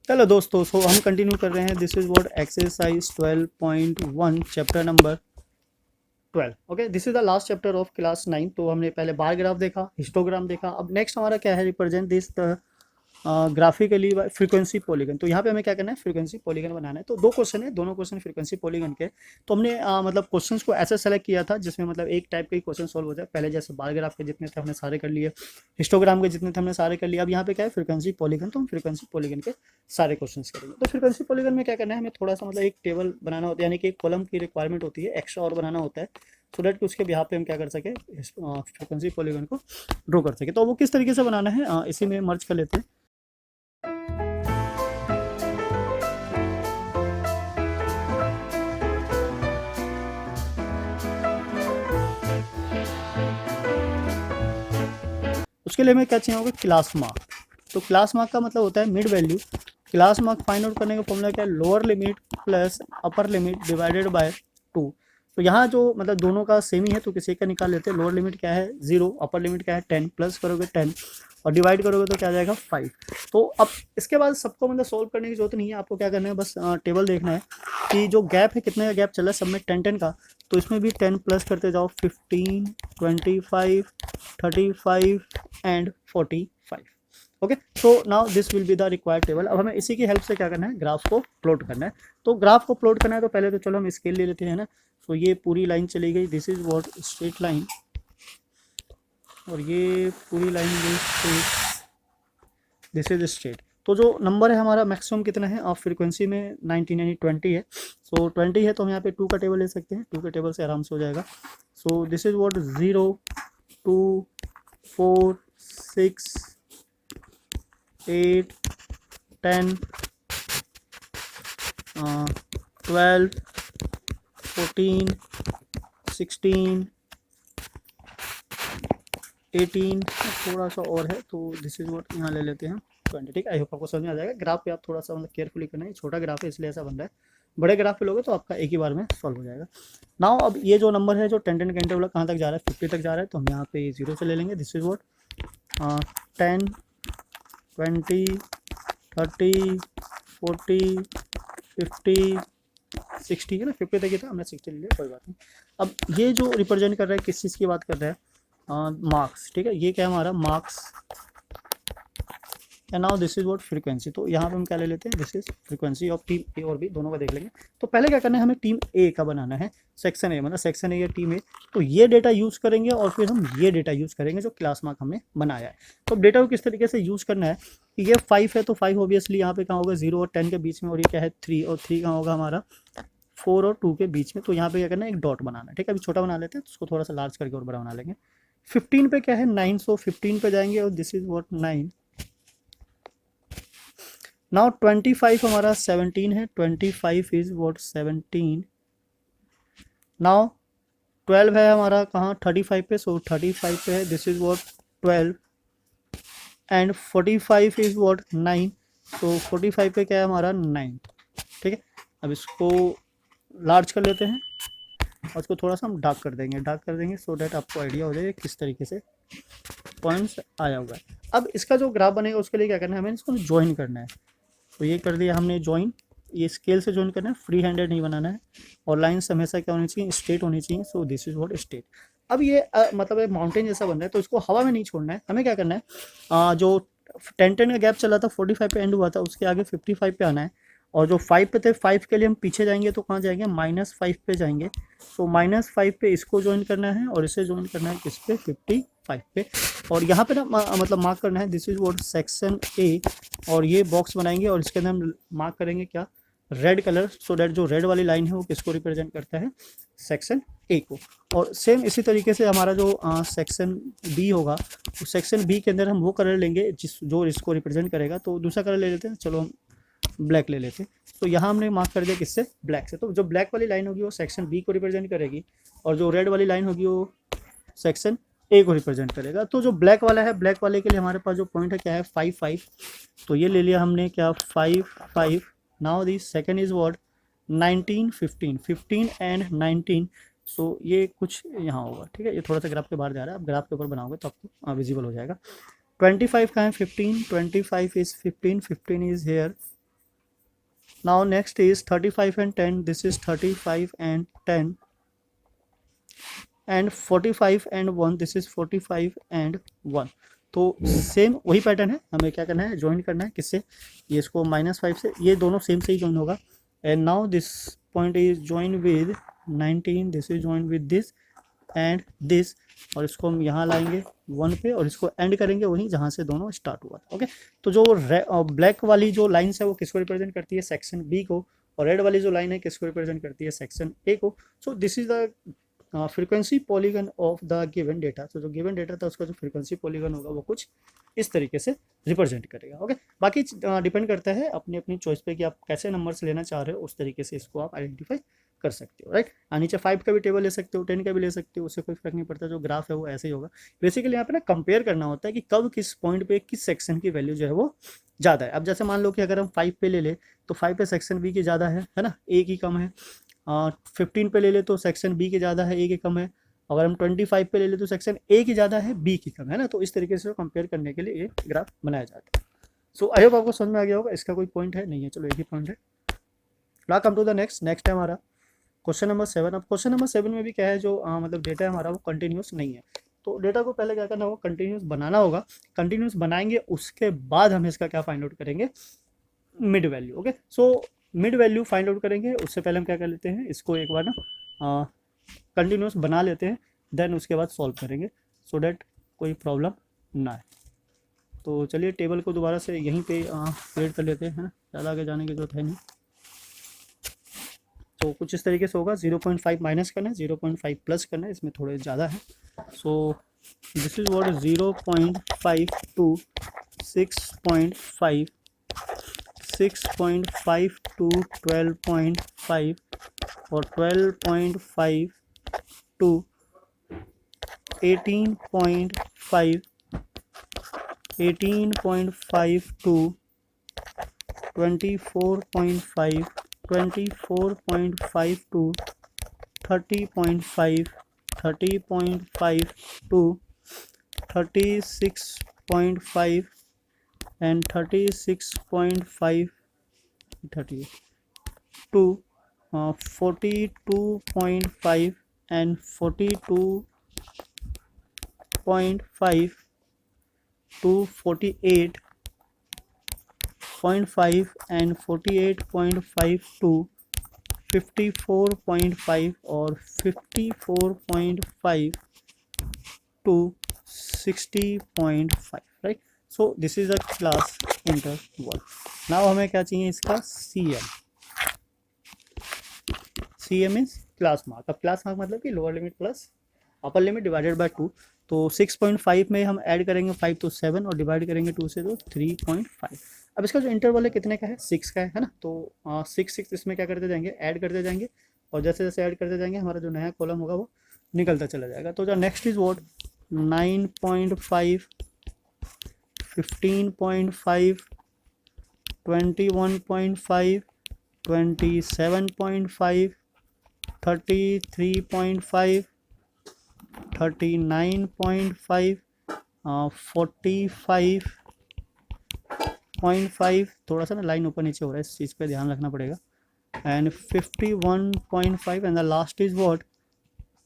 चलो दोस्तों, सो हम कंटिन्यू कर रहे हैं। This is what exercise 12.1 chapter number 12। Okay, this is the last chapter of class 9। तो हमने पहले बार ग्राफ देखा, हिस्टोग्राम देखा। अब नेक्स्ट हमारा क्या है, represent this graphically frequency polygon. तो यहाँ पे हमें क्या करना है, फ्रीक्वेंसी पॉलीगन बनाना है। तो दो क्वेश्चन है, दोनों क्वेश्चन फ्रीक्वेंसी पॉलीगन के। तो हमने मतलब क्वेश्चंस को ऐसा सेलेक्ट किया था जिसमें मतलब एक टाइप के क्वेश्चन सॉल्व हो जाए। पहले जैसे बार ग्राफ के जितने थे हमने सारे कर लिए, हिस्टोग्राम के जितने थे हमने सारे कर लिए। अब यहाँ पे क्या है, फ्रीक्वेंसी पॉलीगन। तो हम फ्रीक्वेंसी पॉलीगन के सारे क्वेश्चन करेंगे। तो फ्रीक्वेंसी पॉलीगन में क्या करना है, हमें थोड़ा सा मतलब एक टेबल बनाना होता है, यानी कि एक कॉलम की रिक्वायरमेंट होती है, एक्स्ट्रा और बनाना होता है, सो दैट कि उसके बिहार पे हम क्या कर सके, फ्रीक्वेंसी पॉलीगन को ड्रॉ कर सके। तो वो किस तरीके से बनाना है, इसी में मर्ज कर लेते हैं। उसके लिए हमें क्या चाहिए होगा, क्लास मार्क। तो क्लास मार्क का मतलब होता है mid value. Class mark find out करने का फॉर्मूला क्या है, lower limit plus upper limit divided by 2। तो यहाँ जो मतलब दोनों का सेम ही है, तो किसी का निकाल लेते हैं। लोअर लिमिट क्या है 0, अपर लिमिट क्या है 10, प्लस करोगे 10 और डिवाइड करोगे तो क्या आ जाएगा 5। तो अब इसके बाद सबको मतलब सोल्व करने की जरूरत नहीं है, आपको क्या करना है, बस टेबल देखना है कि जो गैप है, कितने का गैप चल रहा है सब में, 10 का। तो इसमें भी 10 प्लस करते जाओ, 15, 25, 35 and 45। Okay, so now this will be the required table. अब हमें इसी की हेल्प से क्या करना है, ग्राफ को प्लॉट करना है। तो ग्राफ को प्लॉट करना है तो पहले तो चलो हम स्केल ले लेते हैं ना। तो ये पूरी लाइन चली गई, this is what straight line, और ये पूरी लाइन दिस इज स्ट्रेट। तो जो नंबर है हमारा मैक्सिमम कितना है, आप फ्रीक्वेंसी में 19 यानी 20 है। सो 20 है तो हम यहाँ पे 2 का टेबल ले सकते हैं, 2 के टेबल से आराम से हो जाएगा। सो दिस इज व्हाट 0, 2, 4, 6, 8, 10, 12, 14, 16, 18, थोड़ा सा और है तो दिस इज व्हाट यहाँ ले लेते हैं 20। ठीक है, आई होप आपको समझ में आ जाएगा। ग्राफ पे आप थोड़ा सा मतलब केयरफुली करना है, छोटा ग्राफ है इसलिए ऐसा बन रहा है। बड़े ग्राफ पे लोगे तो आपका एक ही बार में सॉल्व हो जाएगा। नाउ अब ये जो नंबर है, जो 10 का इंटरवल कहाँ तक जा रहा है, 50 तक जा रहा है। तो हम यहाँ पे 0 से ले लेंगे। दिस इज व्हाट 10, 20, 30, 40, 50, 60 है ना, 50 तक ही था, हमने 60 ले लिया, कोई बात नहीं। अब ये जो रिप्रेजेंट कर रहा है, किस चीज़ की बात कर रहा है, मार्क्स। ठीक है, ये क्या है हमारा marks. And now this is what frequency. तो यहाँ पे हम क्या ले लेते हैं, this is frequency of team A और बी, दोनों का देख लेंगे। तो पहले क्या करना है, हमें टीम ए का बनाना है, सेक्शन ए, मतलब सेक्शन ए या टीम ए। तो ये डेटा यूज़ करेंगे और फिर हम ये डेटा यूज़ करेंगे जो क्लास मार्क हमने बनाया है। तो डेटा को किस तरीके से यूज़ करना है कि ये 5 है तो 5 ऑब्वियसली यहाँ पे कहाँ होगा, 0 और 10 के बीच में, और ये क्या है 3, और 3 कहाँ होगा हमारा 4 और 2 के बीच में। तो यहाँ पे क्या करना है, एक डॉट बनाना है। ठीक है, अभी छोटा बना लेते हैं, तो उसको थोड़ा सा लार्ज करके और बड़ा बना लेंगे। 15 पे क्या है 9, सो 15 पे जाएंगे और दिस इज व्हाट 9। नाउ 25 हमारा 17 है, 25 इज व्हाट 17। नाउ 12 है हमारा कहाँ 35 पे, सो 35 पे है, this is what 12। And 45 is what 9, सो 45 पे क्या है हमारा 9। ठीक है, अब इसको लार्ज कर लेते हैं और इसको थोड़ा सा हम डार्क कर देंगे सो डैट आपको आइडिया हो जाए किस तरीके से पॉइंट्स आया हुआ है। अब इसका जो ग्राफ बनेगा उसके लिए क्या करना है, हमें इसको ज्वाइन करना है। तो ये कर दिया हमने ज्वाइन, ये स्केल से ज्वाइन करना है, फ्री हैंडेड नहीं बनाना है। और लाइन्स हमेशा क्या होनी चाहिए, स्ट्रेट होनी चाहिए। सो दिस इज व्हाट स्ट्रेट। अब ये मतलब एक माउंटेन जैसा बन रहा है, तो इसको हवा में नहीं छोड़ना है। हमें क्या करना है, जो 10 का गैप चला था 45 पे एंड हुआ था, उसके आगे 55 पे आना है। और जो 5 पे थे, 5 के लिए हम पीछे जाएंगे तो कहाँ जाएंगे, -5 पे जाएंगे। तो -5 पे इसको ज्वाइन करना है और इसे ज्वाइन करना है किस पे, 55 पे। और यहाँ पे ना मतलब मार्क करना है, this is what section A. और ये बॉक्स बनाएंगे और इसके अंदर हम मार्क करेंगे क्या, रेड कलर, सो डैट जो रेड वाली लाइन है वो किसको रिप्रेजेंट करता है, सेक्शन ए को। और सेम इसी तरीके से हमारा जो सेक्शन बी होगा, उस सेक्शन बी के अंदर हम वो कलर लेंगे जो इसको रिप्रेजेंट करेगा। तो दूसरा कलर ले लेते हैं, चलो हम ब्लैक ले लेते हैं। तो यहाँ हमने मार्क कर दिया किससे, ब्लैक से। तो जो ब्लैक वाली लाइन होगी वो सेक्शन बी को रिप्रेजेंट करेगी, और जो रेड वाली लाइन होगी वो सेक्शन ए को रिप्रेजेंट करेगा। तो जो ब्लैक वाला है, ब्लैक वाले के लिए हमारे पास जो पॉइंट है क्या है 5, तो ये ले लिया हमने क्या 5। Now the second is what 19, 15 and 19। सो ये कुछ यहाँ होगा। ठीक है, ये थोड़ा सा ग्राफ के बाहर जा रहा है, आप ग्राफ के ऊपर बनाओगे तो आपको विजिबल हो जाएगा। 25 का है 15, 25 is 15, 15 is here, now next is 35 and 10, this is 35 and 10 and 45 and 1, this is 45 and 1। तो सेम वही पैटर्न है, हमें क्या करना है, ज्वाइन करना है किससे, ये इसको -5 से, ये दोनों सेम से ही ज्वाइन होगा। And now this point is join with 19, this is join with this and this, और इसको हम यहाँ लाएंगे 1 पे और इसको एंड करेंगे वहीं जहाँ से दोनों स्टार्ट हुआ था। ओके, तो जो ब्लैक वाली जो लाइन्स है वो किसको रिप्रेजेंट करती है, सेक्शन बी को, और रेड वाली जो लाइन है किसको रिप्रेजेंट करती है, सेक्शन ए को। सो this is the frequency polygon of the given data. तो जो गिवन डेटा था उसका जो फ्रीक्वेंसी पॉलीगन होगा वो कुछ इस तरीके से रिप्रेजेंट करेगा। ओके, बाकी डिपेंड करता है अपनी अपनी चॉइस पे कि आप कैसे नंबर्स लेना चाह रहे हो, उस तरीके से इसको आप आइडेंटिफाई कर सकते हो, राइट। नीचे 5 का भी टेबल ले सकते हो, 10 का भी ले सकते हो, उससे कोई फर्क नहीं पड़ता, जो ग्राफ है वो ऐसे ही होगा। बेसिकली यहाँ पे ना कंपेयर करना होता है कि कब किस पॉइंट पे किस सेक्शन की वैल्यू जो है वो ज़्यादा है। अब जैसे मान लो कि अगर हम 5 पे ले ले तो 5 पे सेक्शन बी की ज़्यादा है ना, ए की कम है। 15 पे ले ले तो सेक्शन बी की ज़्यादा है, ए की कम है। अगर हम 25 पे ले ले तो सेक्शन ए की ज़्यादा है, बी की कम है ना। तो इस तरीके से कंपेयर करने के लिए ये ग्राफ बनाया जाता है। सो आई होप आपको समझ में आ गया होगा। इसका कोई पॉइंट है नहीं है, चलो एक ही पॉइंट है। Now come to the next है हमारा क्वेश्चन नंबर 7। अब क्वेश्चन नंबर 7 में भी क्या है, जो मतलब डेटा है हमारा वो कंटिन्यूस नहीं है। तो डेटा को पहले क्या करना होगा, कंटिन्यूस बनाना होगा। कंटिन्यूस बनाएंगे उसके बाद हम इसका क्या फाइंड आउट करेंगे, mid value. Okay, so mid value find out करेंगे उससे पहले हम क्या कर लेते हैं, इसको एक बार ना कंटिन्यूस बना लेते हैं, देन उसके बाद सॉल्व करेंगे सो डैट कोई प्रॉब्लम ना आए। तो चलिए टेबल को दोबारा से यहीं पे क्रिएट कर लेते हैं, ज़्यादा आगे जाने की जरूरत है नहीं। तो कुछ इस तरीके से होगा, 0.5 माइनस करना है, 0.5 प्लस करना है, इसमें थोड़े ज़्यादा है। So this is what 0.5 to 6.5, 6.5 to 12.5 और 12.5 to 18.5, 18.5 to 24.5, 24.5 to 30.5, 30.5 to 36.5 and 36.5, 30 to 42.5 and 42.5 to 48.5 and 48.5 to 54.5 और 54.5 to 60.5, right. So this is a class interval. Now हमें क्या चाहिए, इसका CM। CM means class mark. अब क्लास मार्क मतलब कि lower limit plus upper limit divided by 2। तो 6.5 में हम ऐड करेंगे 5 तो 7 और डिवाइड करेंगे 2 से तो 3.5। अब इसका जो इंटरवल है कितने का है, 6 का है ना। तो 6 इसमें क्या करते जाएंगे, ऐड करते जाएंगे, और जैसे जैसे ऐड करते जाएंगे हमारा जो नया कॉलम होगा वो निकलता चला जाएगा। तो जो नेक्स्ट इज वॉट 9.5, 15.5, 21.5, 27.5, 33.5, 39.5, 45.5, थोड़ा सा ना लाइन ऊपर नीचे हो रहा है, इस चीज़ पे ध्यान रखना पड़ेगा, and 51.5 and the last is what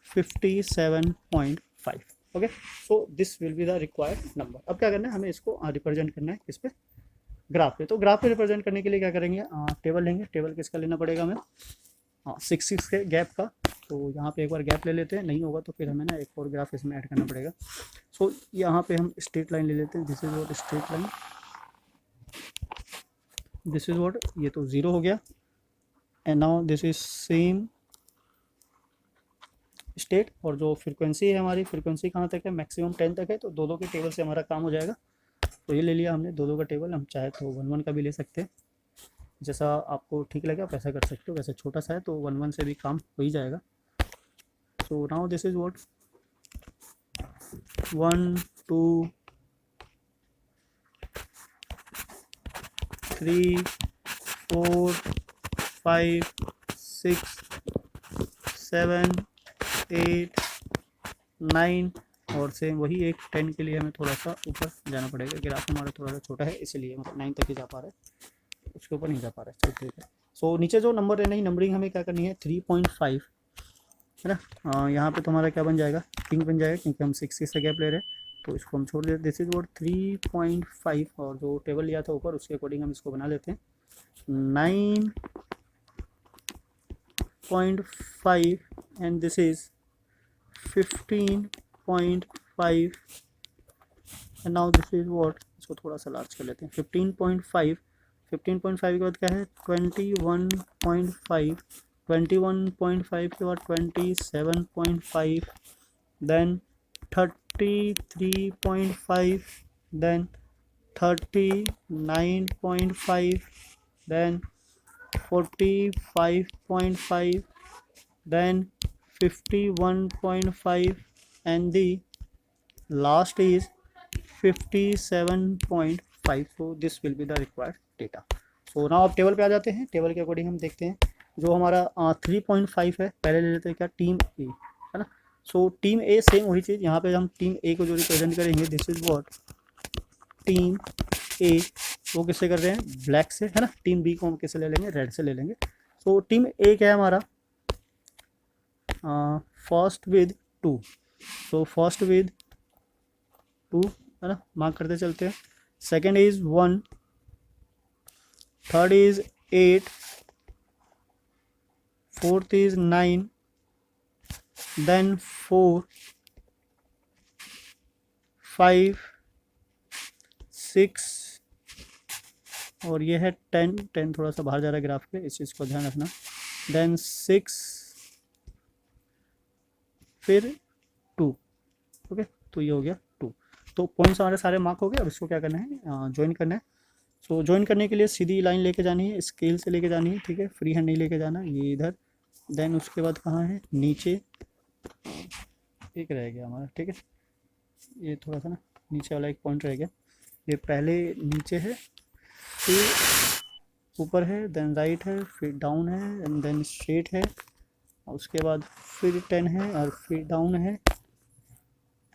57.5। Okay, so this will be the required number. अब क्या करना है, हमें इसको रिप्रेजेंट करना है किस पे, ग्राफ पे। तो ग्राफ पे रिप्रेजेंट करने के लिए क्या करेंगे, टेबल लेंगे। टेबल किसका लेना पड़ेगा हमें, 6 के गैप का। तो यहाँ पे एक बार गैप ले लेते हैं, नहीं होगा तो फिर हमें ना एक और ग्राफ इसमें ऐड करना पड़ेगा। सो यहाँ पे हम स्ट्रेट लाइन ले लेते हैं, this is what straight line, this is what, ये तो 0 हो गया, and now this is same state. और जो फ्रीक्वेंसी है हमारी, फ्रीक्वेंसी कहाँ तक है, मैक्सिमम 10 तक है। तो दो के टेबल से हमारा काम हो जाएगा। तो ये ले लिया हमने दो का टेबल। हम चाहे तो 1 का भी ले सकते हैं, जैसा आपको ठीक लगे आप ऐसा कर सकते हो। वैसे छोटा सा है तो 1 से भी काम हो ही जाएगा। So now this is what 1 2 3 4 5 6 7 8 9 और सेम वही एक 10 के लिए हमें थोड़ा सा ऊपर जाना पड़ेगा। ग्राफ हमारा थोड़ा सा छोटा है इसलिए, मतलब 9 तक ही जा पा रहा है। उसके ऊपर नहीं जा पा रहा है, चलो ठीक है। सो नीचे जो नंबर रहना ही नंबरिंग हमें क्या करनी है 3.5 है ना। यहाँ पे तुम्हारा क्या बन जाएगा, किंग बन जाएगा, क्योंकि हम 6 से गैप ले रहे हैं, तो इसको हम छोड़ देते। दिस इज व्हाट 3.5, और जो टेबल लिया था ऊपर उसके अकॉर्डिंग हम इसको बना लेते हैं 9.5 and this is 15.5 and now this is what, इसको थोड़ा सा लार्ज कर लेते हैं 15.5। 15.5 के बाद क्या है 21.5, 21.5 के बाद 27.5, then 33.5, then 39.5, then 45.5, then 51.5 and the last is 57.5. so this will be the required data. so now अब टेबल पे आ जाते हैं। टेबल के अकॉर्डिंग हम देखते हैं जो हमारा 3.5 है, पहले ले लेते हैं क्या टीम ए है ना। सो टीम ए सेम वही चीज़, यहाँ पे हम टीम ए को जो रिप्रेजेंट करेंगे दिस इज व्हाट टीम ए, वो किससे कर रहे हैं ब्लैक से है ना। टीम बी को हम किससे ले लेंगे रेड से ले लेंगे। सो टीम ए क्या है हमारा first with 2, so first with 2 है ना, मार्क करते चलते हैं। Second is 1, third is 8, fourth is 9, then 4, 5, 6 और ये है 10 थोड़ा सा बाहर जा रहा है ग्राफ पे, इस चीज़ को ध्यान रखना। देन 6 फिर 2, ओके, तो ये हो गया 2। तो पॉइंट्स हमारे सारे मार्क हो गए। अब इसको क्या करना है ज्वाइन करना है। सो ज्वाइन करने के लिए सीधी लाइन लेके जानी है, स्केल से लेके जानी है, ठीक है, फ्री हैंड नहीं लेके जाना, ये इधर। देन उसके बाद कहाँ है नीचे एक रह गया हमारा, ठीक है, ये थोड़ा सा ना नीचे वाला एक पॉइंट रह गया। ये पहले नीचे है, फिर ऊपर है, देन राइट है, फिर डाउन है, एंड देन स्ट्रेट है, और उसके बाद फिर 10 है और फिर डाउन है,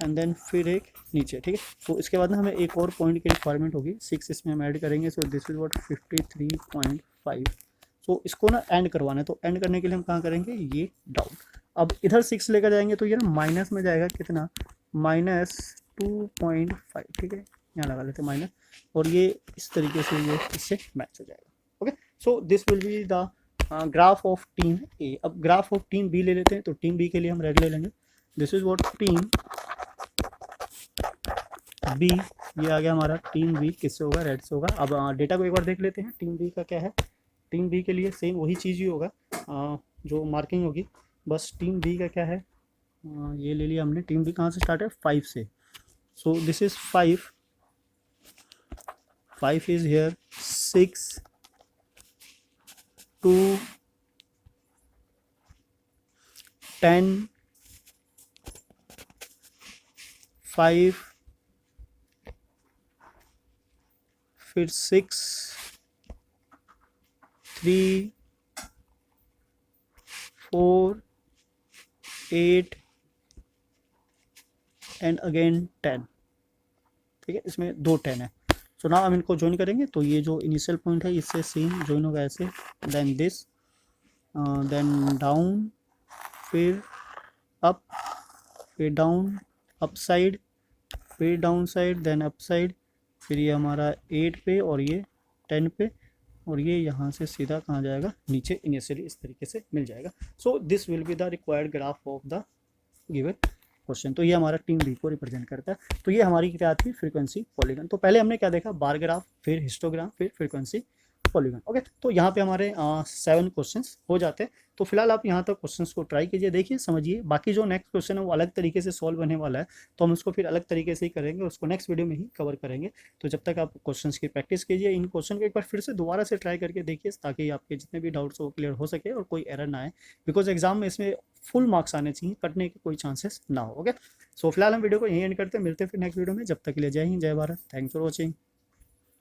एंड देन फिर एक नीचे, ठीक है। तो इसके बाद ना हमें एक और पॉइंट की रिक्वायरमेंट होगी, 6 इसमें हम ऐड करेंगे। सो दिस इज व्हाट 53.5। सो इसको ना एंड करवाना है, तो एंड करने के लिए हम कहाँ करेंगे ये डाउन। अब इधर 6 लेकर जाएंगे तो ये ना माइनस में जाएगा, कितना -2.5, ठीक है, यहाँ लगा लेते माइनस, और ये इस तरीके से ये इससे मैच हो जाएगा। Okay, so this will be the graph of team A. अब ग्राफ ऑफ टीम बी ले लेते हैं, तो टीम बी के लिए हम रेड ले लेंगे। This is what team B, ये आ गया हमारा टीम बी, किससे होगा रेड से होगा। अब डेटा को एक बार देख लेते हैं टीम बी का क्या है। टीम बी के लिए सेम वही चीज़ ही होगा, जो मार्किंग होगी, बस टीम बी का क्या है, ये ले लिया हमने। टीम बी कहाँ से स्टार्ट है 5 से। सो दिस इज 5 इज हियर, 6, 2, 10, 5, फिर 6, 3, 4, 8 एंड अगेन 10, ठीक है, इसमें 2 10 है। सो नाउ हम इनको ज्वाइन करेंगे, तो ये जो इनिशियल पॉइंट है इससे सेम ज्वाइन होगा ऐसे, देन दिस, देन डाउन, फिर अप, फिर डाउन, अप साइड, फिर down side, then up side, फिर ये हमारा 8 पे और ये 10 पे, और ये यहाँ से सीधा कहाँ जाएगा नीचे, इनिशियली इस तरीके से मिल जाएगा। सो this will be the required graph of the given question. तो ये हमारा टीम बी को रिप्रेजेंट करता है। तो ये हमारी क्या थी फ्रीक्वेंसी पॉलीगन। तो पहले हमने क्या देखा बार ग्राफ, फिर हिस्टोग्राम, फिर फ्रीक्वेंसी पॉलीगन। ओके, तो यहाँ पे हमारे 7 क्वेश्चंस हो जाते हैं। तो फिलहाल आप यहाँ तक क्वेश्चंस को ट्राई कीजिए, देखिए, समझिए। बाकी जो नेक्स्ट क्वेश्चन है वो अलग तरीके से सॉल्व होने वाला है, तो हम उसको फिर अलग तरीके से ही करेंगे, उसको नेक्स्ट वीडियो में ही कवर करेंगे। तो जब तक आप क्वेश्चंस की प्रैक्टिस कीजिए, इन क्वेश्चन को एक बार फिर से दोबारा से ट्राई करके देखिए, ताकि आपके जितने भी डाउट्स हो क्लियर हो सके और कोई एरर ना आए, बिकॉज एग्जाम में इसमें फुल मार्क्स आने चाहिए, कटने के कोई चांसेस ना हो। ओके, सो फिलहाल हम वीडियो को यहीं एंड करते हैं, मिलते हैं फिर नेक्स्ट वीडियो में। जब तक के लिए जय हिंद, जय भारत, थैंक्स फॉर वॉचिंग।